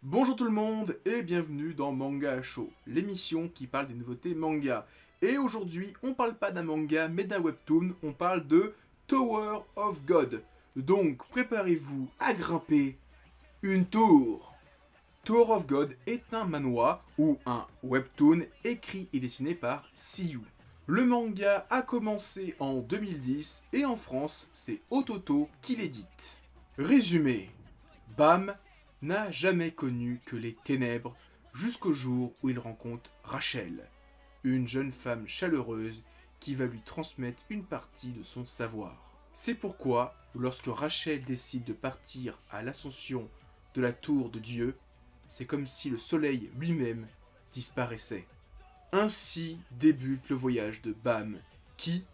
Bonjour tout le monde et bienvenue dans Manga Show, l'émission qui parle des nouveautés manga. Et aujourd'hui, on parle pas d'un manga mais d'un webtoon, on parle de Tower of God. Donc préparez-vous à grimper une tour. Tower of God est un manhwa ou un webtoon écrit et dessiné par Siyu. Le manga a commencé en 2010 et en France, c'est Ototo qui l'édite. Résumé, Bam n'a jamais connu que les ténèbres jusqu'au jour où il rencontre Rachel, une jeune femme chaleureuse qui va lui transmettre une partie de son savoir. C'est pourquoi, lorsque Rachel décide de partir à l'ascension de la tour de Dieu, c'est comme si le soleil lui-même disparaissait. Ainsi débute le voyage de Bam, qui,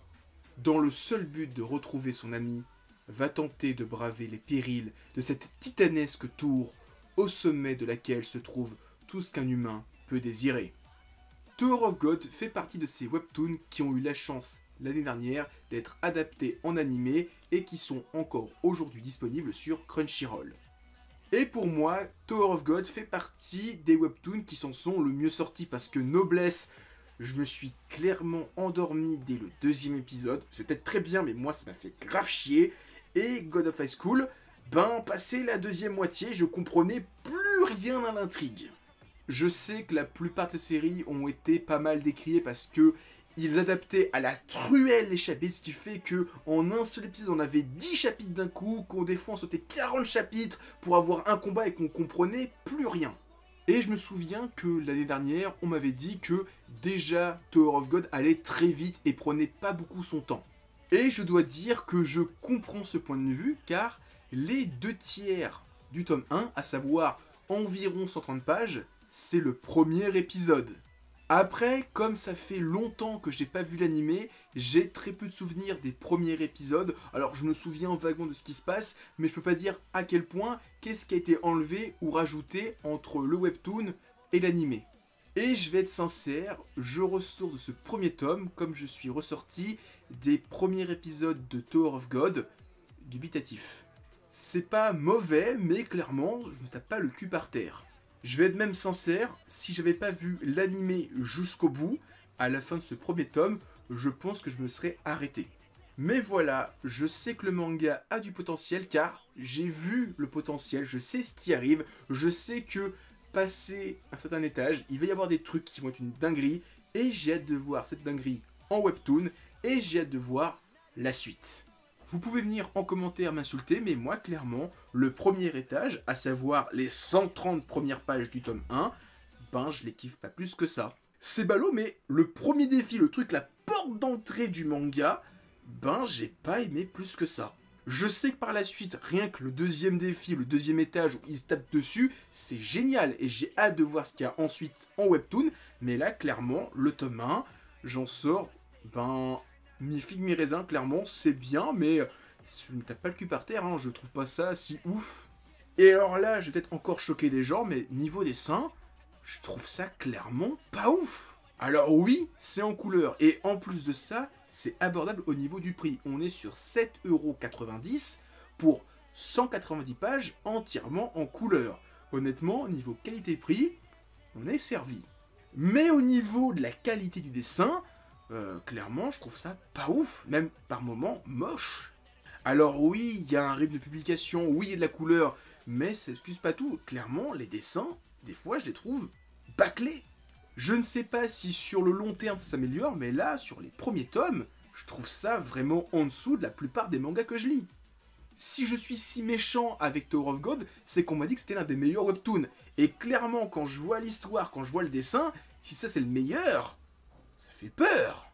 dans le seul but de retrouver son ami, va tenter de braver les périls de cette titanesque tour au sommet de laquelle se trouve tout ce qu'un humain peut désirer. Tower of God fait partie de ces webtoons qui ont eu la chance l'année dernière d'être adaptés en animé et qui sont encore aujourd'hui disponibles sur Crunchyroll. Et pour moi, Tower of God fait partie des webtoons qui s'en sont le mieux sortis parce que Noblesse, je me suis clairement endormi dès le deuxième épisode. C'était très bien mais moi ça m'a fait grave chier. Et God of High School, passé la deuxième moitié, je comprenais plus rien à l'intrigue. Je sais que la plupart de ces séries ont été pas mal décriées parce que ils adaptaient à la truelle les chapitres, ce qui fait que en un seul épisode on avait 10 chapitres d'un coup, qu'on des fois on sautait 40 chapitres pour avoir un combat et qu'on comprenait plus rien. Et je me souviens que l'année dernière, on m'avait dit que déjà Tower of God allait très vite et prenait pas beaucoup son temps. Et je dois dire que je comprends ce point de vue car les 2/3 du tome 1, à savoir environ 130 pages, c'est le premier épisode. Après, comme ça fait longtemps que j'ai pas vu l'animé, j'ai très peu de souvenirs des premiers épisodes. Alors je me souviens vaguement de ce qui se passe, mais je peux pas dire à quel point, qu'est-ce qui a été enlevé ou rajouté entre le webtoon et l'animé. Et je vais être sincère, je ressors de ce premier tome comme je suis ressorti des premiers épisodes de Tower of God, dubitatif. C'est pas mauvais, mais clairement, je me tape pas le cul par terre. Je vais être même sincère, si j'avais pas vu l'animé jusqu'au bout, à la fin de ce premier tome, je pense que je me serais arrêté. Mais voilà, je sais que le manga a du potentiel car j'ai vu le potentiel, je sais ce qui arrive, je sais que passer un certain étage, il va y avoir des trucs qui vont être une dinguerie, et j'ai hâte de voir cette dinguerie en webtoon, et j'ai hâte de voir la suite. Vous pouvez venir en commentaire m'insulter, mais moi, clairement, le premier étage, à savoir les 130 premières pages du tome 1, je les kiffe pas plus que ça. C'est ballot, mais le premier défi, le truc, la porte d'entrée du manga, j'ai pas aimé plus que ça. Je sais que par la suite, rien que le deuxième défi, le deuxième étage où ils se tapent dessus, c'est génial, et j'ai hâte de voir ce qu'il y a ensuite en webtoon, mais là, clairement, le tome 1, j'en sors, mi-figue, mi-raisin, clairement, c'est bien, mais je ne tape pas le cul par terre, je trouve pas ça si ouf. Et alors là, je vais peut-être encore choquer des gens, mais niveau dessin, je trouve ça clairement pas ouf. Alors oui, c'est en couleur, et en plus de ça, c'est abordable au niveau du prix. On est sur 7,90 € pour 190 pages entièrement en couleur. Honnêtement, niveau qualité-prix, on est servi. Mais au niveau de la qualité du dessin, clairement, je trouve ça pas ouf, même par moments moche. Alors oui, il y a un rythme de publication, oui, il y a de la couleur, mais ça excuse pas tout. Clairement, les dessins, des fois, je les trouve bâclés. Je ne sais pas si sur le long terme ça s'améliore, mais là, sur les premiers tomes, je trouve ça vraiment en dessous de la plupart des mangas que je lis. Si je suis si méchant avec Tower of God, c'est qu'on m'a dit que c'était l'un des meilleurs webtoons. Et clairement, quand je vois l'histoire, quand je vois le dessin, si ça c'est le meilleur, ça fait peur.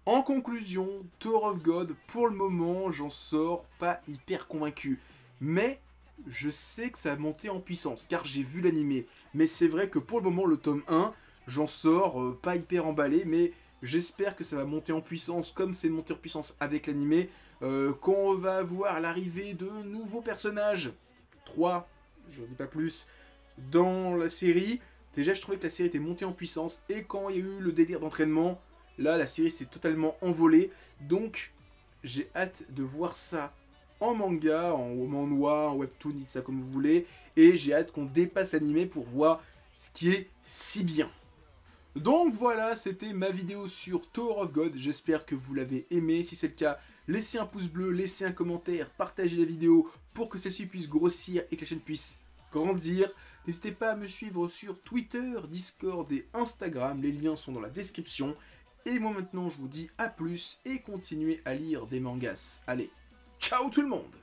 En conclusion, Tower of God, pour le moment, j'en sors pas hyper convaincu. Mais je sais que ça va monter en puissance, car j'ai vu l'animé. Mais c'est vrai que pour le moment, le tome 1, j'en sors pas hyper emballé, mais j'espère que ça va monter en puissance comme c'est monté en puissance avec l'animé. Quand on va voir l'arrivée de nouveaux personnages, 3, je dis pas plus, dans la série. Déjà, je trouvais que la série était montée en puissance, et quand il y a eu le délire d'entraînement, là, la série s'est totalement envolée. Donc, j'ai hâte de voir ça en manga, en manhwa, en webtoon, dites ça comme vous voulez, et j'ai hâte qu'on dépasse l'anime pour voir ce qui est si bien. Donc voilà, c'était ma vidéo sur Tower of God, j'espère que vous l'avez aimé. Si c'est le cas, laissez un pouce bleu, laissez un commentaire, partagez la vidéo pour que celle-ci puisse grossir et que la chaîne puisse grandir. N'hésitez pas à me suivre sur Twitter, Discord et Instagram, les liens sont dans la description. Et moi maintenant je vous dis à plus et continuez à lire des mangas. Allez, ciao tout le monde!